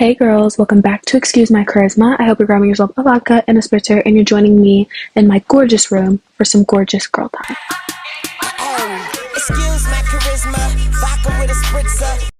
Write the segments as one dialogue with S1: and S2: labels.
S1: Hey girls, welcome back to Excuse My Charisma. I hope you're grabbing yourself a vodka and a spritzer and you're joining me in my gorgeous room for some gorgeous girl time.
S2: Excuse my charisma, vodka with a spritzer.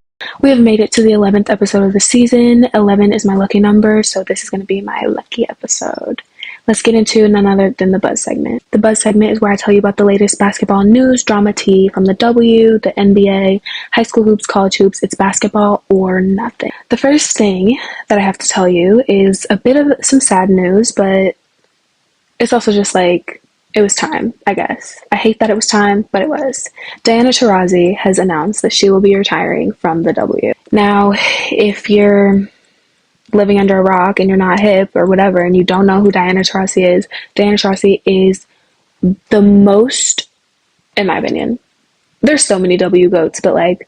S1: We have made it to the 11th episode of the season. 11 is my lucky number, so this is going to be my lucky episode. Let's get into none other than the Buzz segment. The Buzz segment is where I tell you about the latest basketball news, drama tea from the W, the NBA, high school hoops, college hoops. It's basketball or nothing. The first thing that I have to tell you is a bit of some sad news, but it's also just like, it was time, I guess. I hate that it was time, but it was. Diana Taurasi has announced that she will be retiring from the W. Now, if you're living under a rock and you're not hip or whatever and you don't know who Diana Taurasi is the most, in my opinion, there's so many W goats, but like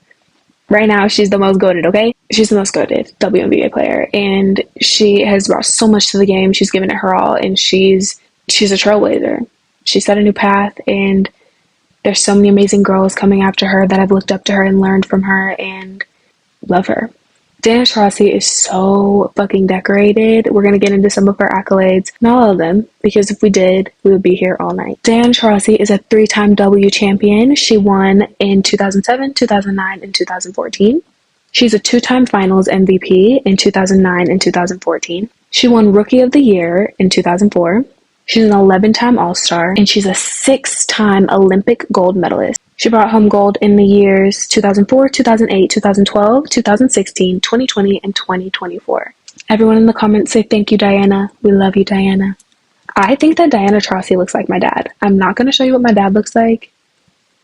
S1: right now she's the most goated, okay? She's the most goated WNBA player, and she has brought so much to the game. She's given it her all, and she's a trailblazer. She set a new path, and there's so many amazing girls coming after her that have looked up to her and learned from her and love her. Diana Taurasi is so fucking decorated. We're going to get into some of her accolades. Not all of them, because if we did, we would be here all night. Diana Taurasi is a 3-time W champion. She won in 2007, 2009, and 2014. She's a 2-time finals MVP in 2009 and 2014. She won Rookie of the Year in 2004. She's an 11-time All-Star, and she's a 6-time Olympic gold medalist. She brought home gold in the years 2004, 2008, 2012, 2016, 2020, and 2024. Everyone in the comments say thank you, Diana. We love you, Diana. I think that Diana Taurasi looks like my dad. I'm not going to show you what my dad looks like.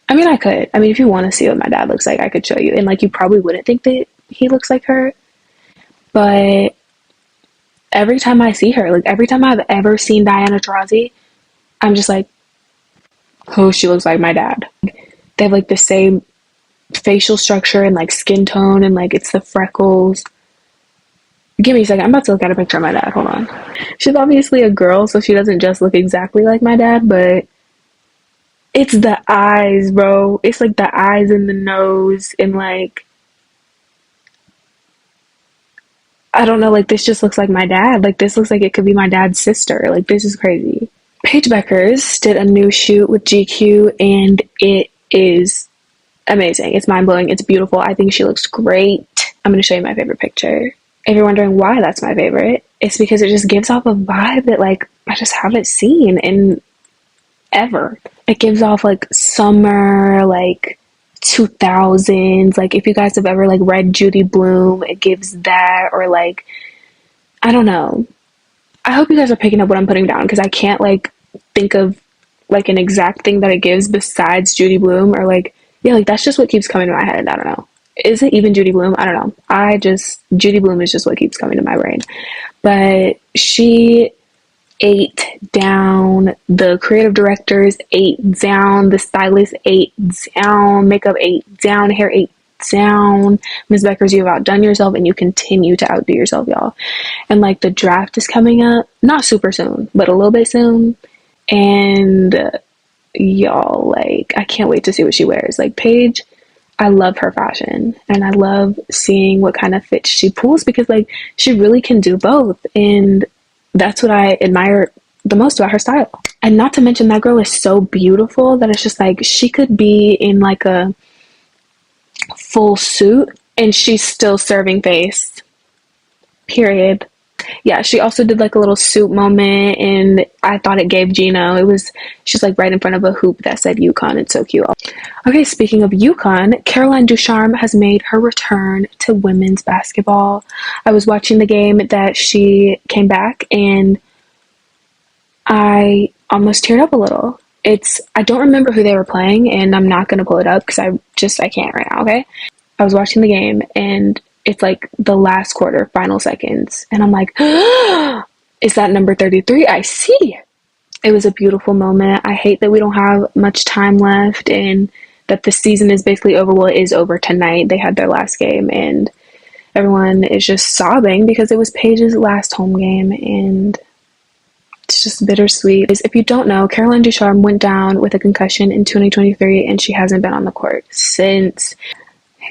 S1: I mean, I could. I mean, if you want to see what my dad looks like, I could show you. And, like, you probably wouldn't think that he looks like her. But every time I see her, like, every time I've ever seen Diana Taurasi, I'm just like, oh, she looks like my dad. They have, like, the same facial structure and, like, skin tone, and, like, it's the freckles. Give me a second. I'm about to look at a picture of my dad. Hold on. She's obviously a girl, so she doesn't just look exactly like my dad, but it's the eyes, bro. It's, like, the eyes and the nose, and, like, I don't know, like, this just looks like my dad. Like, this looks like it could be my dad's sister. Like, this is crazy. Paige Bueckers did a new shoot with GQ, and it is amazing. It's mind-blowing. It's beautiful. I think she looks great. I'm going to show you my favorite picture. If you're wondering why that's my favorite, it's because it just gives off a vibe that, like, I just haven't seen in ever. It gives off, like, summer, like, 2000s. Like, if you guys have ever, like, read Judy Blume, it gives that. Or, like, I don't know. I hope you guys are picking up what I'm putting down, because I can't, like, think of, like, an exact thing that it gives besides Judy Blume, or, like, yeah, like, that's just what keeps coming to my head. I don't know. Is it even Judy Blume? I don't know. Judy Blume is just what keeps coming to my brain. But she ate down, the creative directors ate down, the stylist ate down, makeup ate down, hair ate down. Ms. Bueckers, you have outdone yourself, and you continue to outdo yourself, y'all. And, like, the draft is coming up, not super soon, but a little bit soon. And y'all, like, I can't wait to see what she wears. Like, Paige, I love her fashion, and I love seeing what kind of fits she pulls, because, like, she really can do both, and that's what I admire the most about her style. And not to mention, that girl is so beautiful that it's just like, she could be in, like, a full suit and she's still serving face, period. Yeah, she also did, like, a little suit moment, and I thought it gave Gino. She's, like, right in front of a hoop that said UConn. It's so cute. Okay, speaking of UConn, Caroline Ducharme has made her return to women's basketball. I was watching the game that she came back, and I almost teared up a little. I don't remember who they were playing, and I'm not going to pull it up because I can't right now, okay? I was watching the game, and it's like the last quarter, final seconds, and I'm like, is that number 33? I see. It was a beautiful moment. I hate that we don't have much time left, and that the season is basically over. Well, it is over tonight. They had their last game, and everyone is just sobbing because it was Paige's last home game, and it's just bittersweet. If you don't know, Caroline Ducharme went down with a concussion in 2023, and she hasn't been on the court since.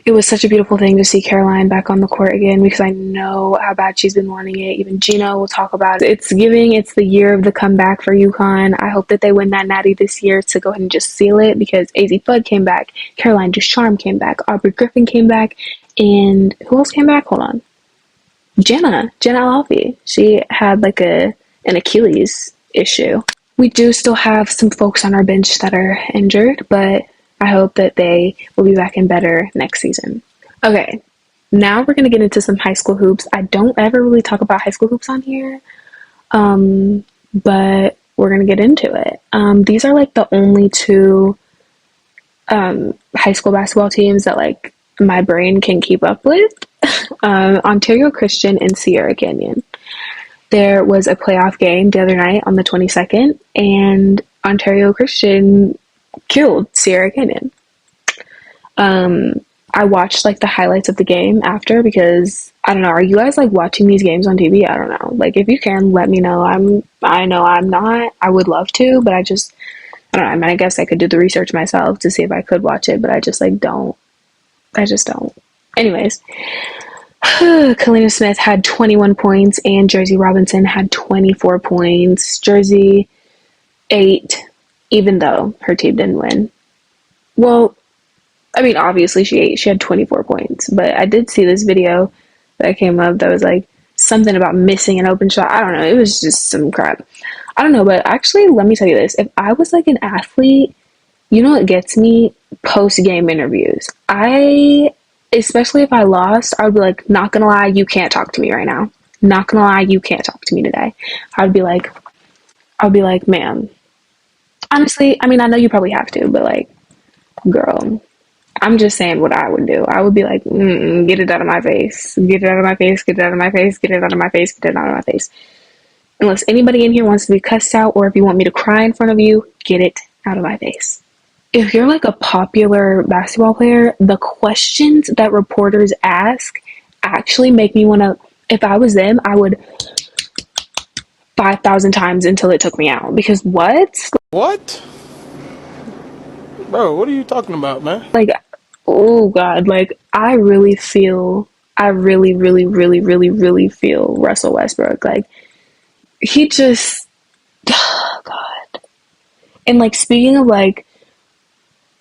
S1: It was such a beautiful thing to see Caroline back on the court again because I know how bad she's been wanting it. Even Gino will talk about it. It's the year of the comeback for UConn. I hope that they win that natty this year to go ahead and just seal it because AZ Fudd came back, Caroline Ducharme came back, Aubrey Griffin came back, and who else came back? Hold on. Jenna Alfi. She had like an Achilles issue. We do still have some folks on our bench that are injured, but I hope that they will be back and better next season. Okay, now we're going to get into some high school hoops. I don't ever really talk about high school hoops on here, but we're going to get into it. These are like the only two high school basketball teams that like my brain can keep up with. Ontario Christian and Sierra Canyon. There was a playoff game the other night on the 22nd, and Ontario Christian killed Sierra Canyon. I watched like the highlights of the game after because I don't know, are you guys like watching these games on TV? I don't know. Like if you can, let me know. I know I'm not. I would love to, but I don't know. I mean, I guess I could do the research myself to see if I could watch it, but I just like don't. I just don't. Anyways, Kalina Smith had 21 points and Jersey Robinson had 24 points. Jersey 8, even though her team didn't win. Well, I mean, obviously she ate. She had 24 points. But I did see this video that came up that was like something about missing an open shot. I don't know. It was just some crap. I don't know. But actually, let me tell you this. If I was like an athlete, you know what gets me? Post-game interviews. Especially if I lost, I would be like, not gonna lie, you can't talk to me right now. Not gonna lie, you can't talk to me today. I'd be like, ma'am. Honestly, I mean, I know you probably have to, but like, girl, I'm just saying what I would do. I would be like, get it out of my face. Get it out of my face, get it out of my face, get it out of my face, get it out of my face. Unless anybody in here wants to be cussed out or if you want me to cry in front of you, get it out of my face. If you're like a popular basketball player, the questions that reporters ask actually make me want to, if I was them, I would 5,000 times until it took me out. Because what?
S3: What? Bro, what are you talking about, man?
S1: Like, oh God, like I really, really, really, really, really feel Russell Westbrook. Like, he just, oh God. And like, speaking of like,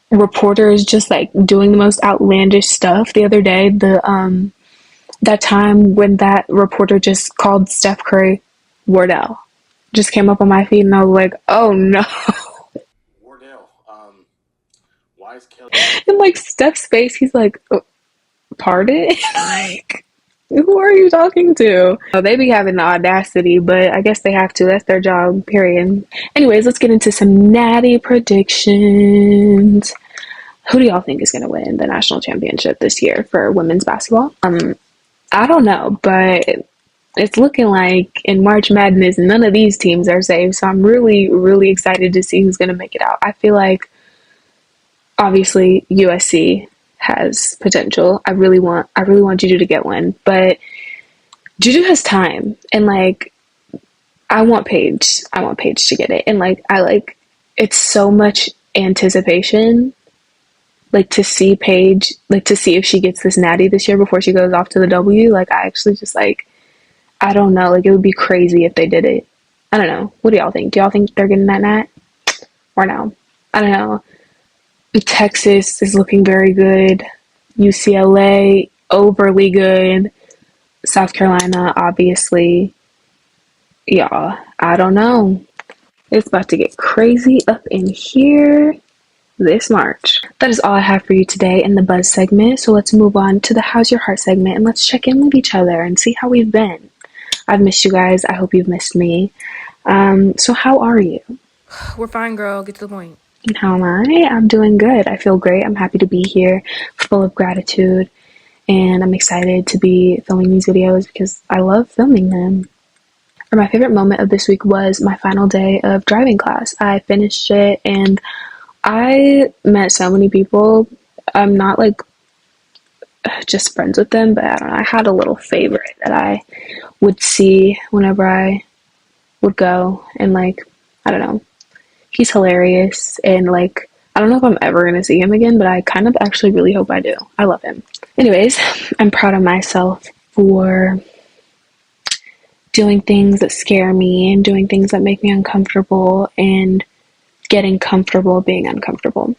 S1: reporters just like doing the most outlandish stuff the other day, that time when that reporter just called Steph Curry Wardell just came up on my feed and I was like, oh no.
S3: Wardell, why is Kelly?
S1: And like Steph's face, he's like, oh, pardon? Like, who are you talking to? Oh, they be having the audacity, but I guess they have to. That's their job, period. Anyways, let's get into some natty predictions. Who do y'all think is going to win the national championship this year for women's basketball? I don't know, but it's looking like in March Madness, none of these teams are safe. So I'm really, really excited to see who's going to make it out. I feel like, obviously, USC has potential. I really want Juju to get one, but Juju has time, and like I want Paige to get it, and like it's so much anticipation, like to see Paige, like to see if she gets this natty this year before she goes off to the W. Like I actually just like, I don't know, like it would be crazy if they did it. I don't know. What do y'all think? Do y'all think they're getting that nat or no? I don't know. Texas is looking very good. UCLA, overly good. South Carolina, obviously. Yeah, I don't know. It's about to get crazy up in here this March. That is all I have for you today in the Buzz segment. So let's move on to the How's Your Heart segment and let's check in with each other and see how we've been. I've missed you guys. I hope you've missed me. So how are you?
S4: We're fine, girl. Get to the point.
S1: How am I? I'm doing good. I feel great. I'm happy to be here, full of gratitude, and I'm excited to be filming these videos because I love filming them. My favorite moment of this week was my final day of driving class. I finished it and I met so many people. I'm not like just friends with them, but I don't know. I had a little favorite that I would see whenever I would go, and like, I don't know. He's hilarious, and like I don't know if I'm ever going to see him again, but I kind of actually really hope I do. I love him. Anyways, I'm proud of myself for doing things that scare me and doing things that make me uncomfortable and getting comfortable being uncomfortable.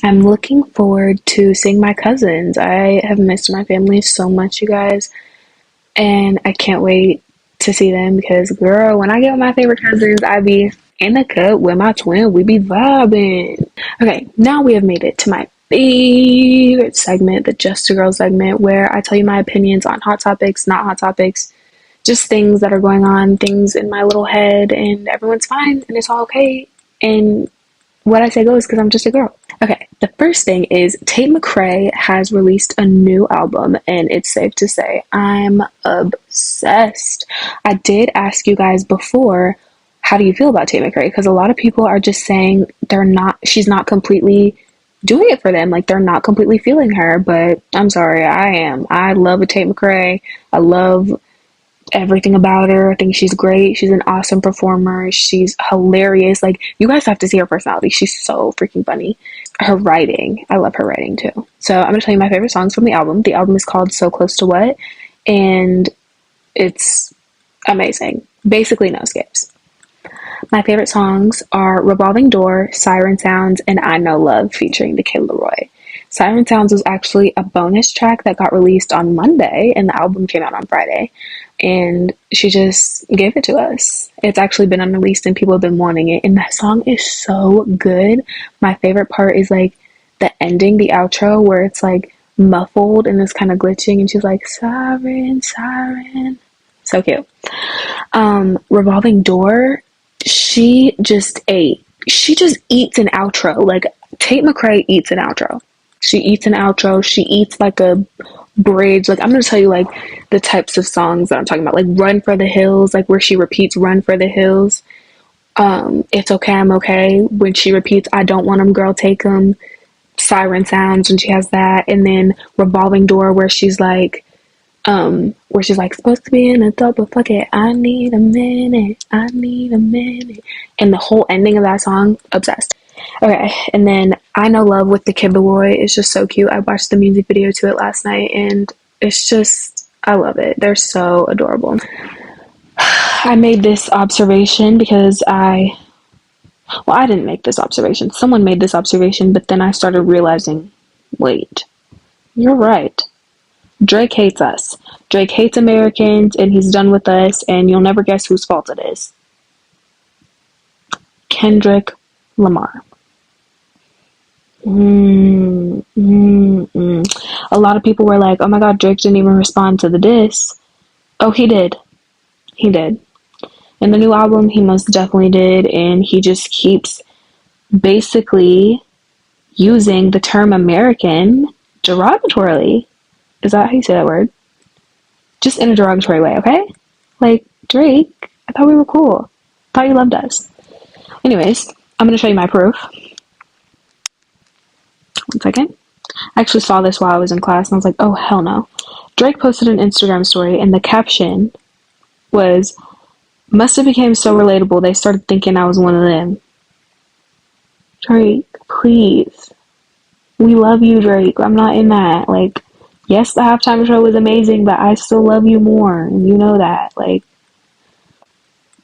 S1: I'm looking forward to seeing my cousins. I have missed my family so much, you guys, and I can't wait to see them because, girl, when I get with my favorite cousins, I be in the cut with my twin. We be vibing. Okay, now we have made it to my favorite segment, the Just a Girl segment, where I tell you my opinions on hot topics, not hot topics, just things that are going on, things in my little head, and everyone's fine and it's all okay. And what I say goes because I'm just a girl. Okay, the first thing is Tate McRae has released a new album, and it's safe to say I'm obsessed. I did ask you guys before, how do you feel about Tate McRae? Because a lot of people are just saying she's not completely doing it for them. Like, they're not completely feeling her, but I'm sorry, I am. I love a Tate McRae. I love everything about her. I think she's great. She's an awesome performer. She's hilarious. Like, you guys have to see her personality. She's so freaking funny. Her writing, I love her writing too. So I'm gonna tell you my favorite songs from the album. The album is called So Close to What, and it's amazing. Basically no skips. My favorite songs are Revolving Door, Siren Sounds, and I Know Love featuring the Kid Laroi. Siren Sounds was actually a bonus track that got released on Monday, and the album came out on Friday. And she just gave it to us. It's actually been unreleased and people have been wanting it. And that song is so good. My favorite part is like the ending, the outro, where it's like muffled and it's kind of glitching. And she's like, siren, siren. So cute. Revolving Door, she just eats an outro. Like, Tate McRae eats an outro. She eats an outro. She eats like a bridge. Like, I'm gonna tell you like the types of songs that I'm talking about. Like Run for the Hills, like where she repeats Run for the Hills. It's Okay, I'm Okay, when she repeats I Don't Want 'Em, Girl, Take 'Em. Siren Sounds, and she has that. And then Revolving Door, where she's like supposed to be an adult, but fuck it, I need a minute. And the whole ending of that song, obsessed. Okay, and then I Know Love with the Kid Laroi is just so cute. I watched the music video to it last night, and it's just, I love it. They're so adorable. I made this observation because I didn't make this observation. Someone made this observation, but then I started realizing, wait, you're right. Drake hates us. Drake hates Americans, and he's done with us, and you'll never guess whose fault it is. Kendrick Lamar. A lot of people were like, oh my god, Drake didn't even respond to the diss. Oh, he did. He did. In the new album, he most definitely did, and he just keeps basically using the term American derogatorily. Is that how you say that word? Just in a derogatory way, okay? Like, Drake, I thought we were cool. I thought you loved us. Anyways, I'm going to show you my proof. 1 second. I actually saw this while I was in class, and I was like, oh, hell no. Drake posted an Instagram story, and the caption was, must have became so relatable, they started thinking I was one of them. Drake, please. We love you, Drake. I'm not in that. Like, yes, the halftime show was amazing, but I still love you more, and you know that. Like,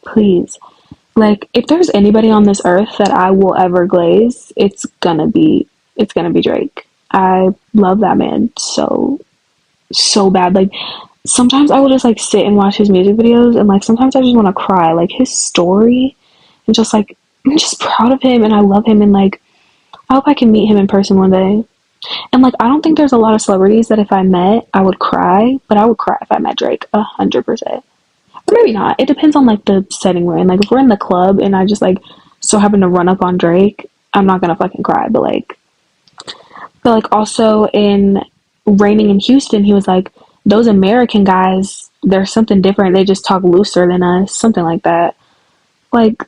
S1: please. Like, if there's anybody on this earth that I will ever glaze, it's gonna be Drake. I love that man so bad. Like, sometimes I will just like sit and watch his music videos, and like sometimes I just want to cry. Like, his story, and just like, I'm just proud of him, and I love him, and like, I hope I can meet him in person one day. And like, I don't think there's a lot of celebrities that if I met I would cry, but I would cry if I met Drake 100%. Or maybe not. It depends on like the setting we're in. Like, if we're in the club and I just like so happen to run up on Drake, I'm not gonna fucking cry. But like also in Raining in Houston, he was like, those American guys, there's something different. They just talk looser than us. Something like that. Like,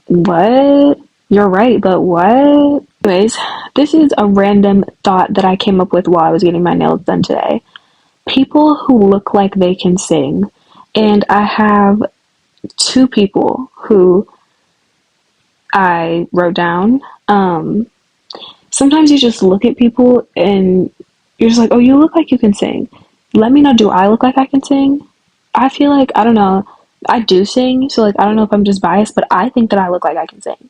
S1: what? You're right, but what? Anyways, this is a random thought that I came up with while I was getting my nails done today. People who look like they can sing. And I have 2 people who I wrote down. sometimes you just look at people and you're just like, oh, you look like you can sing. Let me know, do I look like I can sing? I feel like, I don't know, I do sing, so like I don't know if I'm just biased, but I think that I look like I can sing.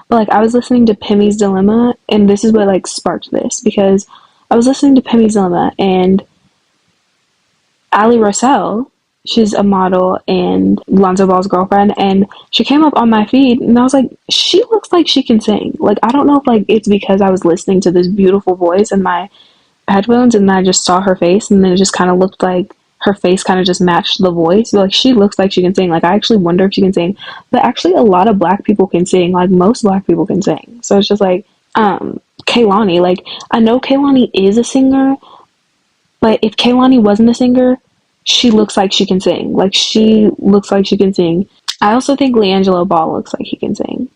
S1: But like I was listening to Pimmy's Dilemma, and this is what like sparked this, because I was listening to Pimmy's Dilemma, and Ali Russell, she's a model and Lonzo Ball's girlfriend, and she came up on my feed, and I was like, she looks like she can sing. Like I don't know if like it's because I was listening to this beautiful voice in my headphones, and then I just saw her face, and then it just kind of looked like her face kind of just matched the voice. Like she looks like she can sing. Like I actually wonder if she can sing. But actually a lot of black people can sing. Like most black people can sing. So it's just like Kehlani. Like I know Kehlani is a singer, but if Kehlani wasn't a singer, she looks like she can sing. Like she looks like she can sing. I also think LiAngelo Ball looks like he can sing.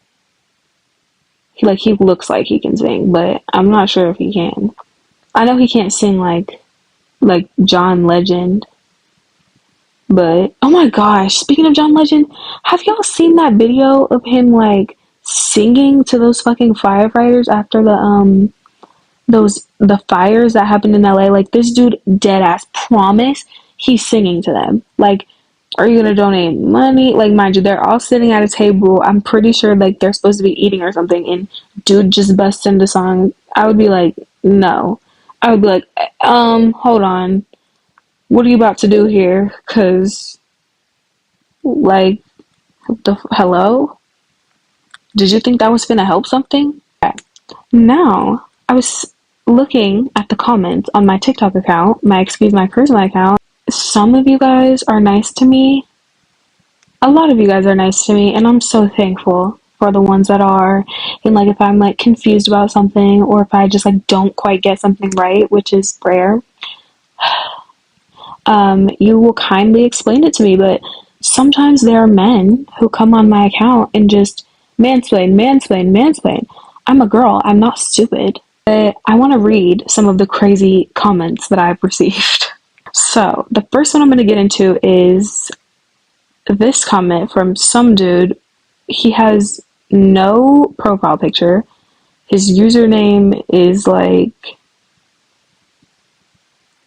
S1: He looks like he can sing, but I'm not sure if he can. I know he can't sing like John Legend. But oh my gosh, speaking of John Legend, have y'all seen that video of him like singing to those fucking firefighters after the fires that happened in LA? Like this dude dead ass promise he's singing to them. Like, are you gonna donate money? Like, mind you, they're all sitting at a table. I'm pretty sure like they're supposed to be eating or something, and dude just busts into song. I would be like, no. I would be like, hold on. What are you about to do here? Cause like hello? Did you think that was gonna help something? Okay. Now, I was looking at the comments on my TikTok account, my Excuse My Charisma account. Some of you guys are nice to me. A lot of you guys are nice to me, and I'm so thankful for the ones that are. And like if I'm like confused about something, or if I just like don't quite get something right, which is rare, you will kindly explain it to me. But sometimes there are men who come on my account and just mansplain. I'm a girl, I'm not stupid. But I want to read some of the crazy comments that I've received. So, the first one I'm going to get into is this comment from some dude. He has no profile picture. His username is like,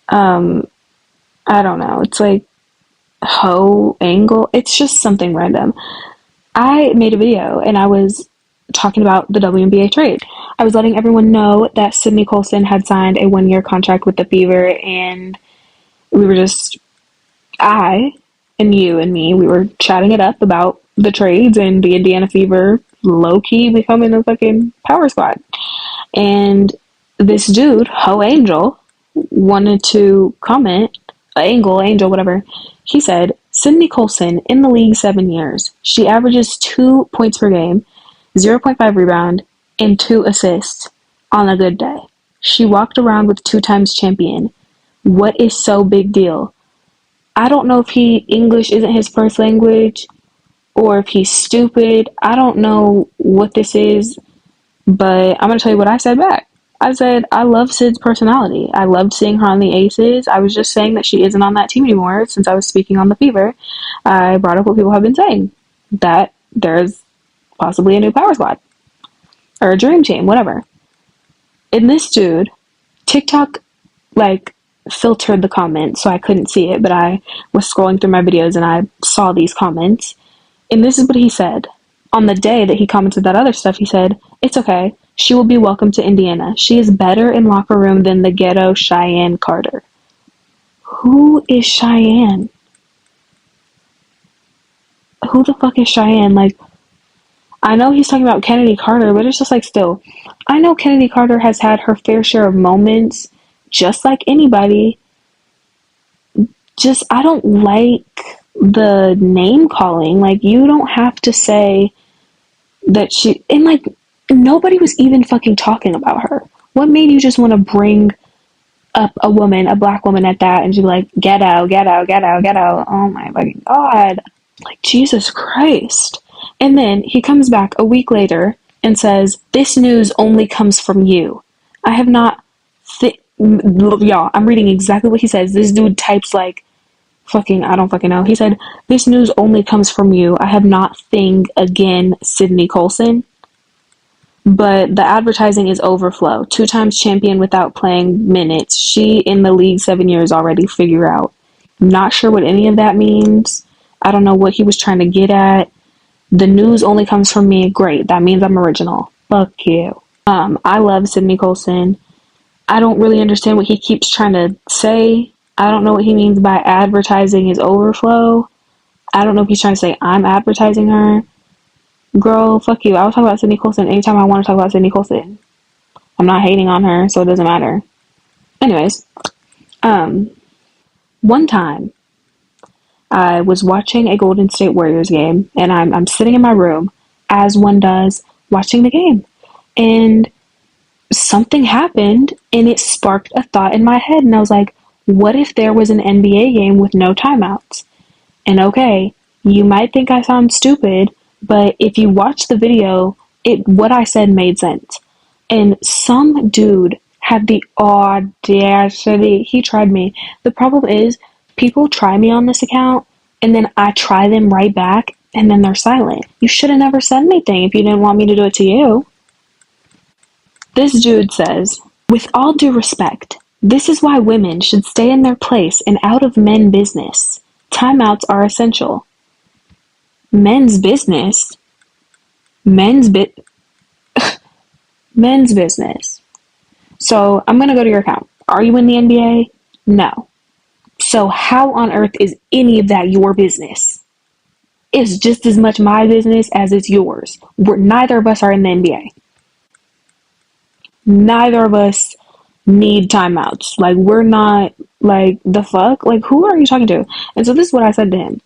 S1: I don't know. It's like Ho Angle. It's just something random. I made a video and I was talking about the WNBA trade. I was letting everyone know that Sydney Colson had signed a 1-year contract with the Fever, and we were just, I and you and me, we were chatting it up about the trades and the Indiana Fever low-key becoming a fucking power squad. And this dude, Ho Angel, wanted to comment, Angel, whatever. He said, Sydney Colson in the league 7 years. She averages 2 points per game, 0.5 rebound, and 2 assists on a good day. She walked around with 2 times champion. What is so big deal? I don't know if English isn't his first language or if he's stupid. I don't know what this is, but I'm going to tell you what I said back. I said, I love Sid's personality. I loved seeing her on the Aces. I was just saying that she isn't on that team anymore since I was speaking on the Fever. I brought up what people have been saying, that there's possibly a new power squad or a dream team, whatever. And this dude, TikTok, like, filtered the comments so I couldn't see it, but I was scrolling through my videos and I saw these comments. And this is what he said. On the day that he commented that other stuff, he said, it's okay. She will be welcome to Indiana. She is better in locker room than the ghetto Cheyenne Carter. Who is Cheyenne? Who the fuck is Cheyenne? Like, I know he's talking about Kennedy Carter, but it's just like, still. I know Kennedy Carter has had her fair share of moments, just like anybody. Just, I don't like the name calling. Like, you don't have to say that she, and like, nobody was even fucking talking about her. What made you just want to bring up a woman, a black woman at that, and be like, get out. Oh my fucking god. Like, Jesus Christ. And then he comes back a week later and says, this news only comes from you. I have not, y'all, I'm reading exactly what he says. This dude types like, fucking, I don't fucking know. He said, this news only comes from you. I have not thinged again, Sydney Colson. but the advertising is overflow. 2 times champion without playing minutes. She in the league 7 years already, figure out. I'm not sure what any of that means. I don't know what he was trying to get at. The news only comes from me. Great. That means I'm original. Fuck you. I love Sydney Colson. I don't really understand what he keeps trying to say. I don't know what he means by advertising is overflow. I don't know if he's trying to say I'm advertising her. Girl, fuck you. I'll talk about Sydney Colson anytime I want to talk about Sydney Colson. I'm not hating on her, so it doesn't matter. Anyways, one time I was watching a Golden State Warriors game, and I'm sitting in my room, as one does, watching the game. And something happened, and it sparked a thought in my head, and I was like, what if there was an NBA game with no timeouts? And okay, you might think I sound stupid, but if you watch the video, what I said made sense. And some dude had the audacity. He tried me. The problem is, people try me on this account, and then I try them right back, and then they're silent. You should have never said anything if you didn't want me to do it to you. This dude says, with all due respect, this is why women should stay in their place and out of men business. Timeouts are essential. Men's business? Men's business. So I'm going to go to your account. Are you in the NBA? No. So how on earth is any of that your business? It's just as much my business as it's yours. Neither of us are in the NBA. Neither of us need timeouts. Like, we're not, like, the fuck? Like, who are you talking to? And so this is what I said to him.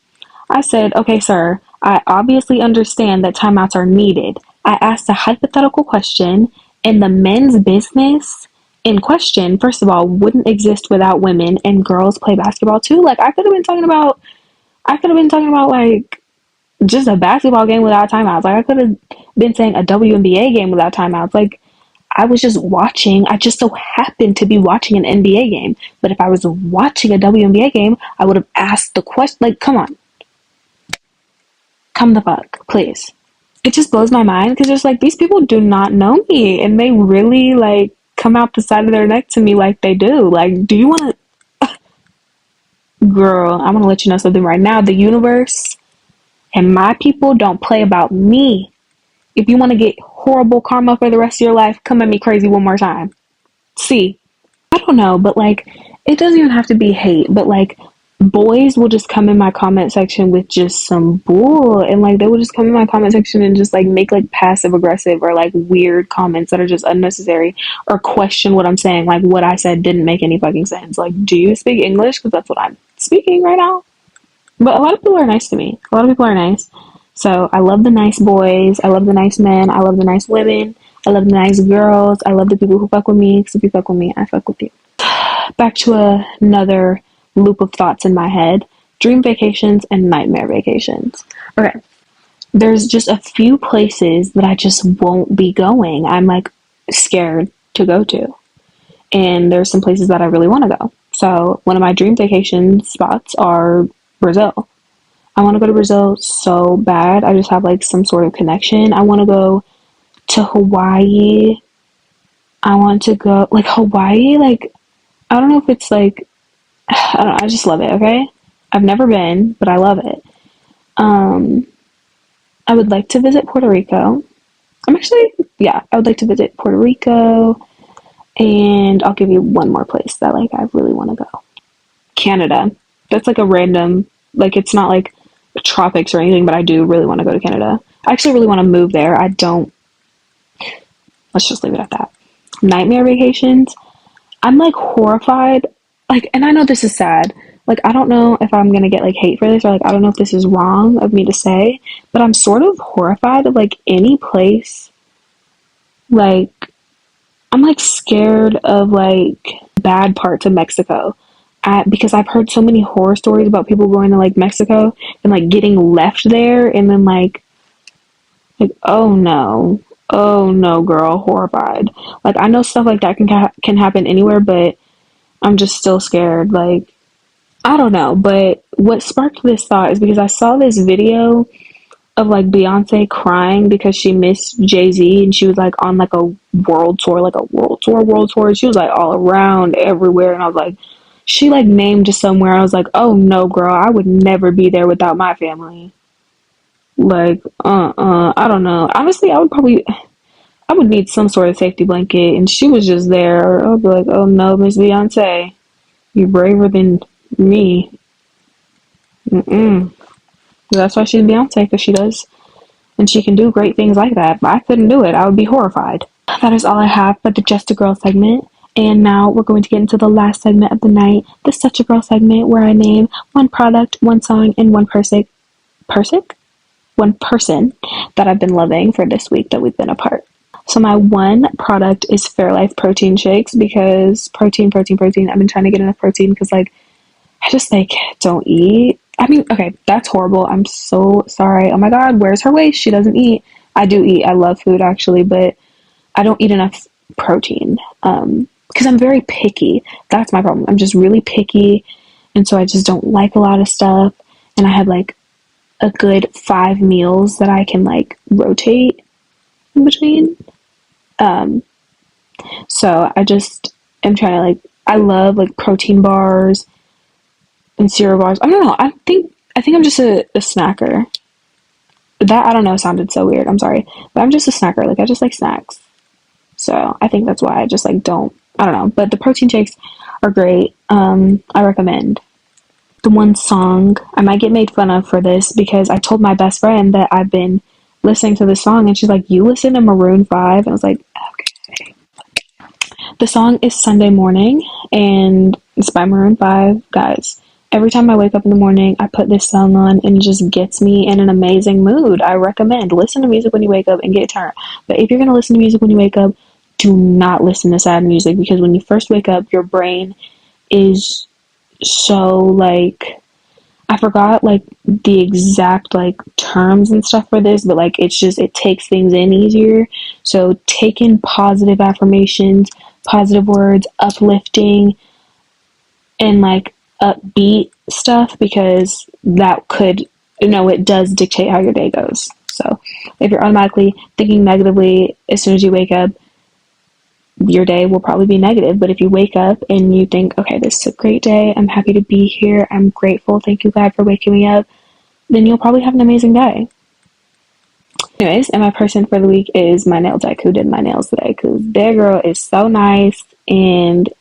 S1: I said, okay, sir, I obviously understand that timeouts are needed. I asked a hypothetical question, and the men's business in question, first of all, wouldn't exist without women, and girls play basketball too. Like, I could have been talking about, like, just a basketball game without timeouts. Like, I could have been saying a WNBA game without timeouts. Like, I was just watching. I just so happened to be watching an NBA game. But if I was watching a WNBA game, I would have asked the question. Like, come on. Come the fuck, please. It just blows my mind because it's like, these people do not know me. And they really, like, come out the side of their neck to me like they do. Like, do you want to... Girl, I'm going to let you know something right now. The universe and my people don't play about me. If you want to get horrible karma for the rest of your life, come at me crazy one more time. See, I don't know, but like, it doesn't even have to be hate, but like, boys will just come in my comment section with just some bull, and like, they will just come in my comment section and just like make like passive aggressive or like weird comments that are just unnecessary, or question what I'm saying, like what I said didn't make any fucking sense. Like, do you speak English? Because that's what I'm speaking right now. But a lot of people are nice to me. A lot of people are nice. So I love the nice boys. I love the nice men. I love the nice women. I love the nice girls. I love the people who fuck with me. Because if you fuck with me, I fuck with you. Back to another loop of thoughts in my head. Dream vacations and nightmare vacations. Okay. There's just a few places that I just won't be going. I'm like scared to go to. And there's some places that I really want to go. So one of my dream vacation spots are Brazil. I want to go to Brazil so bad. I just have like some sort of connection. I want to go to Hawaii. I want to go like Hawaii. Like, I don't know if it's like, I don't know, I just love it. Okay. I've never been, but I love it. I would like to visit Puerto Rico. I would like to visit Puerto Rico, and I'll give you one more place that like I really want to go. Canada. That's like a random, like, it's not like tropics or anything, but I do really want to go to Canada. I actually really want to move there. Let's just leave it at that. Nightmare vacations. I'm like horrified. Like, and I know this is sad. Like, I don't know if I'm going to get like hate for this, or like, I don't know if this is wrong of me to say, but I'm sort of horrified of like any place. Like, I'm like scared of like bad parts of Mexico. Because I've heard so many horror stories about people going to like Mexico and like getting left there, and then like oh no, girl, horrified. Like, I know stuff like that can happen anywhere, but I'm just still scared. Like, I don't know. But what sparked this thought is because I saw this video of like Beyonce crying because she missed Jay-Z and she was like on like a world tour, like a world tour. She was like all around everywhere. And I was like, she like named somewhere. I was like, oh no, girl, I would never be there without my family. Like, I don't know. Honestly, I would need some sort of safety blanket. And she was just there. I'd be like, oh no, Miss Beyonce, you're braver than me. Mm-mm. That's why she's Beyonce, because she does. And she can do great things like that. But I couldn't do it. I would be horrified. That is all I have for the Just a Girl segment. And now we're going to get into the last segment of the night, the Such a Girl segment, where I name one product, one song, and one person that I've been loving for this week that we've been apart. So my one product is Fairlife protein shakes, because protein. I've been trying to get enough protein because like I just like don't eat. I mean, okay, that's horrible. I'm so sorry. Oh my God, where's her waist? She doesn't eat. I do eat. I love food actually, but I don't eat enough protein. Because I'm very picky. That's my problem. I'm just really picky, and so I just don't like a lot of stuff. And I have like a good 5 meals that I can like rotate in between. So I just am trying to like, I love like protein bars and cereal bars. I don't know. I think I'm just a snacker. That, I don't know, sounded so weird. I'm sorry. But I'm just a snacker. Like I just like snacks. So I think that's why I just like I don't know. But the protein shakes are great. I recommend. The one song, I might get made fun of for this because I told my best friend that I've been listening to this song and she's like, you listen to Maroon 5? And I was like, okay. The song is Sunday Morning and it's by Maroon 5. Guys, every time I wake up in the morning, I put this song on and it just gets me in an amazing mood. I recommend listen to music when you wake up and get turned. But if you're going to listen to music when you wake up, do not listen to sad music, because when you first wake up, your brain is so like, I forgot like the exact like terms and stuff for this, but like it's just, it takes things in easier. So take in positive affirmations, positive words, uplifting, and like upbeat stuff, because that could, it does dictate how your day goes. So if you're automatically thinking negatively as soon as you wake up, your day will probably be negative. But if you wake up and you think, okay, this is a great day, I'm happy to be here, I'm grateful, thank you God for waking me up, then you'll probably have an amazing day. Anyways, and my person for the week is my nail tech who did my nails today, because their girl is so nice and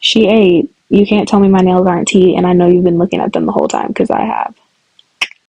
S1: she ate. You can't tell me my nails aren't tea, and I know you've been looking at them the whole time, because I have.